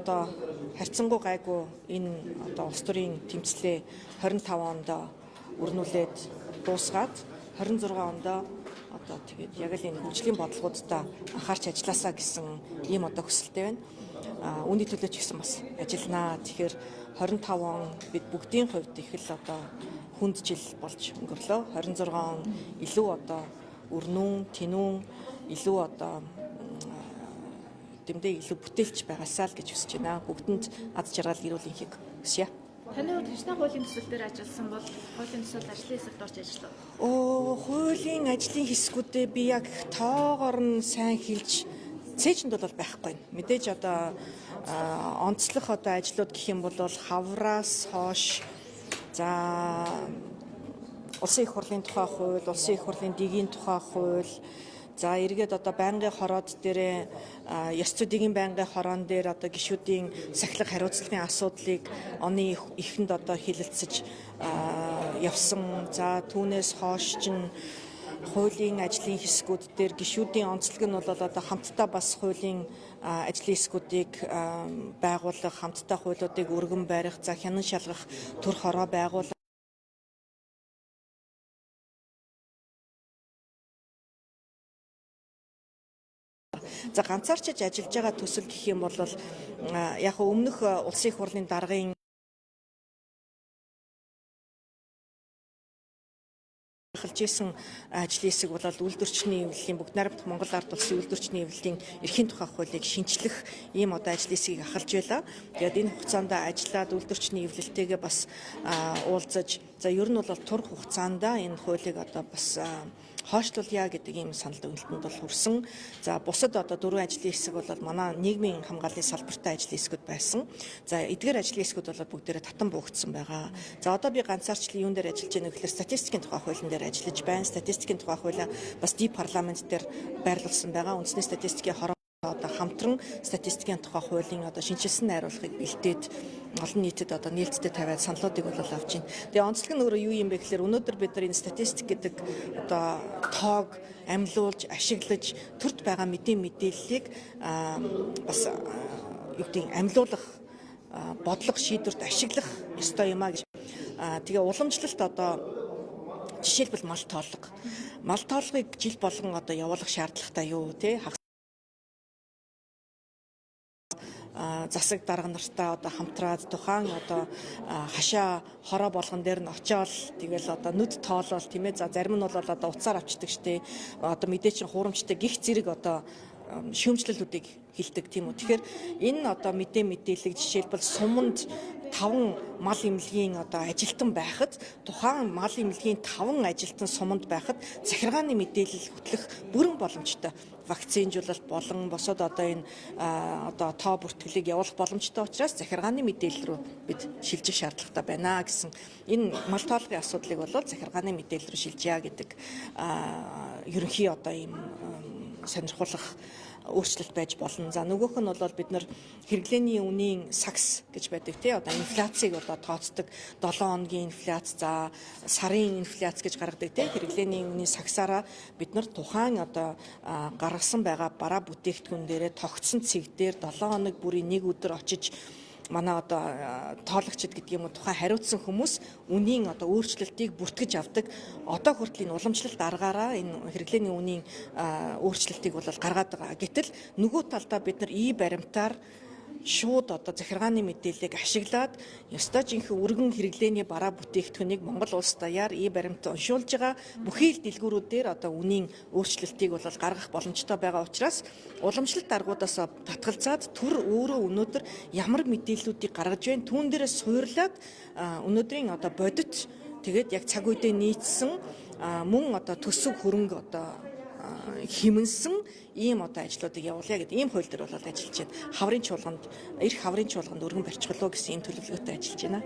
одоо харьцангуй гайгүй энэ одоо улс төрийн тэмцлээ 25 онд өрнүүлээд дуусгаад 26 онд одоо тэгээд яг л энэ хөгжлийн бодлогуудаа анхаарч ажилласаа гэсэн ийм одоо хүсэлтэй байна. Үүний төлөө ч гэсэн бас ажилланаа. Тэгэхээр 25 он бид бүгдийн хувьд их л одоо хүнд жил болж өнгөрлөө. 26 он илүү одоо өрнүүн, тэнүүн, илүү одоо тэмдэг илүү бүтээлч байгаасаа л гэж хүсэж байна. Бүгдэнд аз жаргал гэрүүлэхийг хүсье. Таны хувьд хэчнээн хуулийн төсөл дээр ажилласан бол хуулийн төсөлд ажлын хэсэгт орж ажиллав. Хуулийн ажлын хэсгүүдээ би яг тоогоор нь сайн хэлж цээжинд бол байхгүй. Мэдээж одоо онцлог одоо ажлууд гэх юм бол хавраас хойш за улсын их хурлын тухай хууль, улсын их хурлын дэгийн тухай хууль, за эргээд одоо байнгын хороод дээр ёс зүйн байнгын хороон дээр одоо гишүүдийн сахилга хариуцлагын асуудлыг оны эхэнд одоо хилэлцэж явсан. За түүнээс хойш чинь хуулийн ажлын хэсгүүд дээр гишүүдийн онцлог нь бол одоо хамтдаа бас хуулийн ажлын хэсгүүдийг байгуулах, хамтдаа хуулиудыг өргөн барих, за хянан шалгах төр хороо байгуулах. За ганцаарчиж ажиллаж байгаа төсөл гэх юм бол яг өмнөх улсын их хурлын даргын хэлжсэн ажлын хэсэг бол үйлдвэрчний эвлэлийн бүгд найрамдах Монгол Ард улсын үйлдвэрчний эвлэлийн эрхийн тухай хуулийг шинжлэх ийм одоо ажлын хэсгийг ахалж байла. Тэгээд энэ хугацаанд ажиллаад үйлдвэрчний эвлэлтэйгээ бас уулзаж, за ер нь бол тур хугацаанд энэ хуулийг одоо бас хойшлуулъя гэдэг ийм санал өгөлтөнд бол хүрсэн. За бусад одоо 4 ажлын хэсэг бол манай нийгмийн хамгааллын салбартай ажлын хэсгүүд байсан. За эдгээр ажлын хэсгүүд бол бүгдээрээ татан буugдсан байгаа. За одоо би ганцаарчлан юун дээр ажиллаж байгаа гэхээр статистикийн тухай хуулийн дээр ажиллаж байна. Статистикийн тухай хуулиа бас ди парламент дээр байрлуулсан байгаа. Үндэсний статистикийн хороо одоо хамтран статистикийн тухай хуулийн одоо шинжилсэн найруулгыг бэлдээд олон нийтэд одоо нээлттэй тавиад саналуудыг бол авч байна. Тэгээ онцлог нь өөрөө юу юм бэ гэхээр өнөөдөр бид нар энэ статистик гэдэг одоо тоог амьлуулж, ашиглаж төрд байгаа мэдээллийг бас юу гэдэг амьлуулах, бодлого шийдвэрт ашиглах ёстой юм а гэж. Тэгээ уламжлалт одоо жишээлбэл мал тоолго. Мал тоолгыг жил болгон одоо явуулах шаардлагатай юу тий? Засаг дарга нартаа одоо хамтраад тухайн одоо хашаа хороо болгон дээр нь очиод тэгэл одоо нүд тоолол тийм ээ. За зарим нь бол одоо уцаар авчдаг штэ. Одоо мэдээ чинь хуурамчтай гих зэрэг одоо шүүмжлэлүүдийг хилдэг тийм үү. Тэгэхээр энэ одоо мэдээллийг жишээлбэл суманд 5 мал эмнэлгийн одоо ажилтан байхад тухайн мал эмнэлгийн 5 ажилтан суманд байхад захиргааны мэдээлэл хөтлөх бүрэн боломжтой. Вакцинжуулалт болон босод одоо энэ одоо тоо бүртгэлийг явуулах боломжтой учраас захиргааны мэдээлэл рүү бид шилжих шаардлагатай байна гэсэн энэ мал тоолгын асуудлыг бол захиргааны мэдээлэл рүү шилжъя гэдэг ерөнхий одоо ийм сонирхолтой өөрчлөлт байж болно. За нөгөөх нь бол бид нар хэрэглээний үнийн сакс гэж байдаг тий одоо инфляцийг одоо тооцдог 7 хоногийн инфляц, за сарын инфляц гэж гаргадаг тий хэрэглээний үнийн саксаараа бид нар тухайн одоо гаргасан байгаа бараа бүтээгдэхүүн дээрээ тогтсон цэг дээр 7 хоног бүрийн нэг өдөр очиж манай одоо тоолагчид гэдэг юм уу тухайн хариуцсан хүмүүс үнийн одоо өөрчлөлтийг бүртгэж авдаг. Одоо хүртэл энэ уламжлалт аргаараа энэ хэрэглээний үнийн өөрчлөлтийг бол гаргаад байгаа. Гэтэл нөгөө талдаа бид нар баримтаар шууд одоо захиргааны мэдээллийг ашиглаад ёстой жинхэнэ өргөн хэрэглээний бараа бүтээгдэхүүнийг Монгол улс даяар баримт уншуулж байгаа бүхий л дэлгүүрүүдээр одоо үнийн өөрчлөлтийг бол гаргах боломжтой байгаа учраас уламжлалт аргуудаас татгалзаад төр өөрөө өнөөдөр ямар мэдээллүүдийг гаргаж байна түүн дээрээ суурлаад өнөөдрийн одоо бодит тэгээд яг цаг үедээ нийцсэн мөн одоо төсөв хөрөнгө одоо химэнсэн ийм одоо ажлуудыг явуулъя гэдэг ийм хууль дээр бол ажиллаж байна. Хаврын чуулганд, эрх хаврын чуулганд өргөн барьцгалуу гэсэн ийм төлөвлөгөөтэй ажиллаж байна.